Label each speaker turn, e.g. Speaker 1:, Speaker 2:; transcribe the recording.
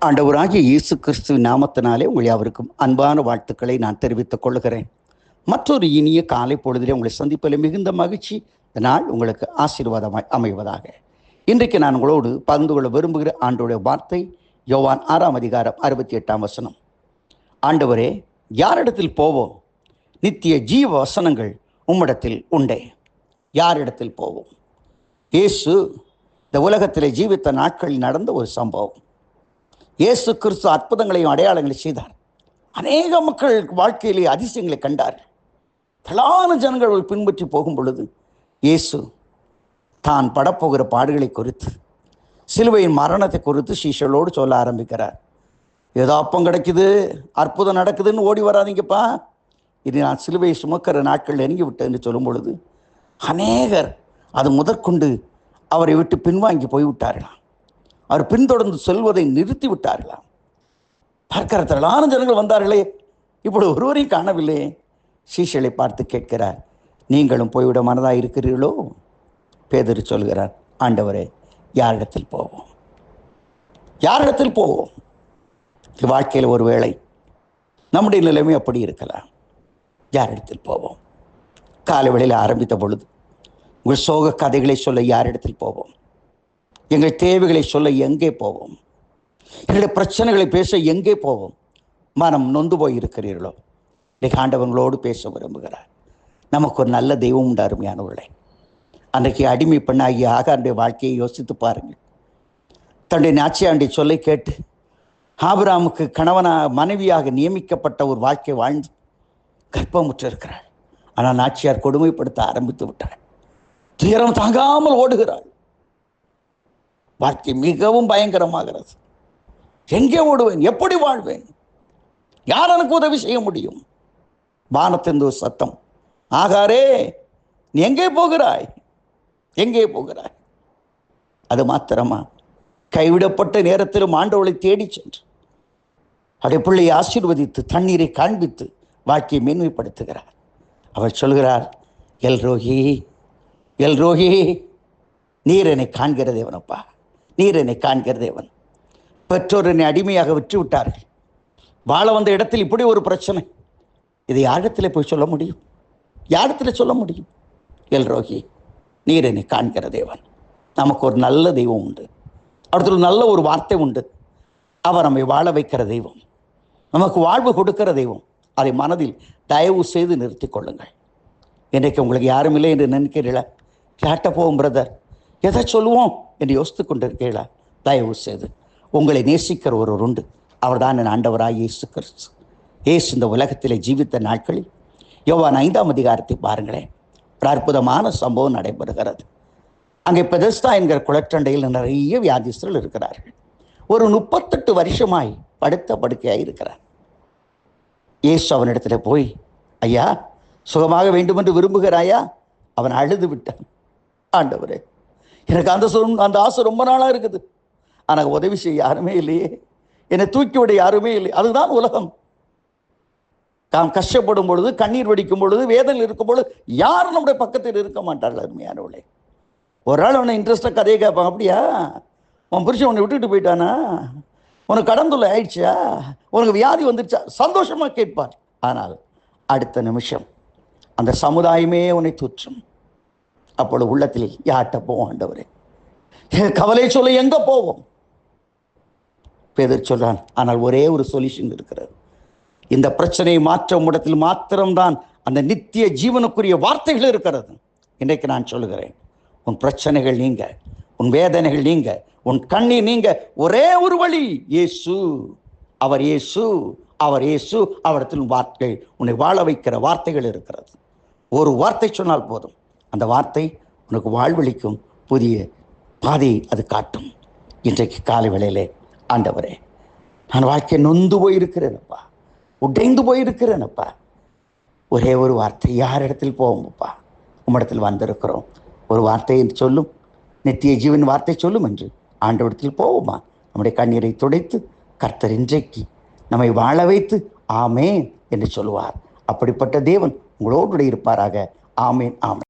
Speaker 1: ஆண்டவராகிய இயேசு கிறிஸ்துவின் நாமத்தினாலே உங்கள் யாவருக்கும் அன்பான வாழ்த்துக்களை நான் தெரிவித்துக் கொள்கிறேன். மற்றொரு இனிய காலை பொழுதிலே உங்களை சந்திப்பதில் மிகுந்த மகிழ்ச்சி. இந்த நாள் உங்களுக்கு ஆசீர்வாதமாய் அமைவதாக. இன்றைக்கு நான் உங்களோடு பகிர்ந்து கொள்ள விரும்புகிற ஆண்டோடைய வார்த்தை யோவான் 6 அதிகாரம் 68 வசனம். ஆண்டவரே, யாரிடத்தில் போவோம்? நித்திய ஜீவ வசனங்கள் உம்மிடத்தில் உண்டே. யாரிடத்தில் போவோம்? இயேசு இந்த உலகத்திலே ஜீவித்த நாட்களில் நடந்த ஒரு சம்பவம். இயேசு கிறிஸ்து அற்புதங்களையும் அடையாளங்களையும் செய்தார். அநேக மக்கள் வாழ்க்கையிலே அதிசயங்களை கண்டார். திரளான ஜனங்கள் பின்பற்றி போகும் பொழுது இயேசு தான் படப்போகிற பாடுகளை குறித்து, சிலுவையின் மரணத்தை குறித்து சீஷர்களோடு சொல்ல ஆரம்பிக்கிறார். ஏதோ அப்பம் கிடைக்குது, அற்புதம் நடக்குதுன்னு ஓடி வராதிங்கப்பா, இது நான் சிலுவையை சுமக்கிற நாட்கள் நெருங்கி விட்டேன் என்று சொல்லும் பொழுது அநேகர் அது முதற்கொண்டு அவரை விட்டு பின்வாங்கி போய்விட்டார்களாம். அவர் பின்தொடர்ந்து செல்வதை நிறுத்தி விட்டார்களாம். பார்க்கிற திரளான ஜனங்கள் வந்தார்களே, இப்படி ஒருவரையும் காணவில்லையே. சீஷர்களை பார்த்து கேட்கிறார், நீங்களும் போய்விட மனதாக இருக்கிறீர்களோ? பேதுரு சொல்கிறார், ஆண்டவரே, யாரிடத்தில் போவோம்? யாரிடத்தில் போவோம்? வாழ்க்கையில் ஒரு வேளை நம்முடைய நிலைமை அப்படி இருக்கலாம். யாரிடத்தில் போவோம்? காலை வேளையில் ஆரம்பித்த பொழுது உங்கள் சோக கதைகளை சொல்ல யாரிடத்தில் போவோம்? எங்கள் தேவைகளை சொல்ல எங்கே போவோம்? எங்களுடைய பிரச்சனைகளை பேச எங்கே போவோம்? மனம் நொந்து போய் இருக்கிறீர்களோ? இன்றைக்கு ஆண்டவங்களோடு பேச விரும்புகிறார். நமக்கு ஒரு நல்ல தெய்வம் உண்டு அருமையானவர்களே. அன்றைக்கு அடிமை பெண்ணாகிய ஆகாருடைய வாழ்க்கையை யோசித்து பாருங்கள். தன்னுடைய நாச்சியாருடைய சொல்லை கேட்டு ஆபிரகாமுக்கு மனைவியாக நியமிக்கப்பட்ட ஒரு வாழ்க்கை வாழ்ந்து கர்ப்பமுற்று இருக்கிறாள். ஆனால் நாச்சியார் கொடுமைப்படுத்த ஆரம்பித்து விட்டாள். துயரம் தாங்காமல் ஓடுகிறாள். வாழ்க்கை மிகவும் பயங்கரமாகிறது. எங்கே ஓடுவேன்? எப்படி வாழ்வேன்? யார் எனக்கு உதவி செய்ய முடியும்? வானத்தின் ஒரு சத்தம், ஆகாரே, நீ எங்கே போகிறாய்? எங்கே போகிறாய்? அது மாத்திரமா, கைவிடப்பட்ட நேரத்திலும் ஆண்டவளை தேடி சென்று அவருடைய பிள்ளையை ஆசீர்வதித்து தண்ணீரை காண்பித்து வாழ்க்கையை மேன்மைப்படுத்துகிறார். அவர் சொல்கிறார், எல் ரோஹி, எல் ரோஹி, நீர் என்னை காண்கிற தேவனப்பா, நீர் என்னை காண்கிற தேவன். பெற்றோர் என்னை அடிமையாக விற்று விட்டார்கள். வாழ வந்த இடத்தில் இப்படி ஒரு பிரச்சனை. இதை யாரிடத்தில் போய் சொல்ல முடியும்? யாரிடத்தில் சொல்ல முடியும்? எல் ரோஹி, நீர் என்னை காண்கிற தேவன். நமக்கு ஒரு நல்ல தெய்வம் உண்டு. அவருக்கு நல்ல ஒரு வார்த்தை உண்டு. அவர் நம்மை வாழ வைக்கிற தெய்வம், நமக்கு வாழ்வு கொடுக்கிற தெய்வம். அதை மனதில் தயவு செய்து நிறுத்தி கொள்ளுங்கள். இன்றைக்கு உங்களுக்கு யாரும் இல்லை என்று நினைக்கிறீங்களா? கேட்ட போவோம் பிரதர், எதை சொல்லுவோம் என்று யோசித்து கொண்டிருக்கீங்களா? தயவு செய்து உங்களை நேசிக்கிற ஒருவர் உண்டு. அவர் தான் என் ஆண்டவராய் இயேசு கிறிஸ்து. இயேசு இந்த உலகத்திலே ஜீவித்த நாட்களில் யோவான் 5 அதிகாரத்தை பாருங்களேன். ஒரு அற்புதமான சம்பவம் நடைபெறுகிறது. அங்கே பெதஸ்தா என்கிற குளச்சண்டையில் நிறைய வியாதிஸ்தர்கள் இருக்கிறார்கள். ஒரு 38 வருஷமாய் படுத்த படுக்கையாய் இருக்கிறார். இயேசு அவனிடத்துல போய், ஐயா, சுகமாக வேண்டும் என்று விரும்புகிறாயா? அவன் அழுது விட்டான். ஆண்டவரே, எனக்கு அந்த ஆசை ரொம்ப நாளாக இருக்குது, ஆனால் உதவி செய்ய யாருமே இல்லையே, என்னை தூக்கிவிட யாருமே இல்லை. அதுதான் உலகம். நாம் கஷ்டப்படும் பொழுது, கண்ணீர் வடிக்கும் பொழுது, வேதனையில் இருக்கும் பொழுது யாரும் நம்முடைய பக்கத்தில் இருக்க மாட்டார்கள். அருமையானவளே, ஒரு ஆள் அவனை இன்ட்ரெஸ்டாக கதையை கேட்பான். அப்படியா, உன் புருஷன் உன்னை விட்டுட்டு போயிட்டானா? உனக்கு கடந்துள்ள ஆயிடுச்சா? உனக்கு வியாதி வந்துடுச்சா? சந்தோஷமாக கேட்பார். ஆனால் அடுத்த நிமிஷம் அந்த சமுதாயமே உன்னை தூற்றும். அப்பொழுது உள்ளத்தில் யார்கிட்ட போவோம்? ஆண்டவரே, கவலை சொல்ல எங்க போவோம்? பேதுரு சொல்றான், ஆனால் ஒரே ஒரு சொல்யூஷன் இருக்கிறது. இந்த பிரச்சனையை மாற்ற இடத்தில் மாத்திரம்தான் அந்த நித்திய ஜீவனுக்குரிய வார்த்தைகள் இருக்கிறது. இன்றைக்கு நான் சொல்லுகிறேன், உன் பிரச்சனைகள் நீங்க, உன் வேதனைகள் நீங்க, உன் கண்ணீர் நீங்க, ஒரே ஒரு வழி, இயேசு. அவர் இயேசு, அவர் இயேசு. அவரிடத்தில் வார்த்தை, உன்னை வாழ வைக்கிற வார்த்தைகள் இருக்கிறது. ஒரு வார்த்தை சொன்னால் போதும், அந்த வார்த்தை உனக்கு வாழ்வளிக்கும், புதிய பாதையை அது காட்டும். இன்றைக்கு காலை வேளையிலே, ஆண்டவரே, நான் வாழ்க்கை நொந்து போயிருக்கிறேனப்பா, உடைந்து போயிருக்கிறேனப்பா, ஒரே ஒரு வார்த்தை, யாரிடத்தில் போவோம்ப்பா? உம்மிடத்தில் வந்திருக்கிறோம், ஒரு வார்த்தையை சொல்லும், நித்திய ஜீவன் வார்த்தை சொல்லும் என்று ஆண்டவரிடத்தில் போவோமா? நம்முடைய கண்ணீரை துடைத்து கர்த்தர் இன்றைக்கு நம்மை வாழ வைத்து ஆமேன் என்று சொல்லுவார். அப்படிப்பட்ட தேவன் உங்களோடு இருப்பாராக. ஆமேன், ஆமேன்.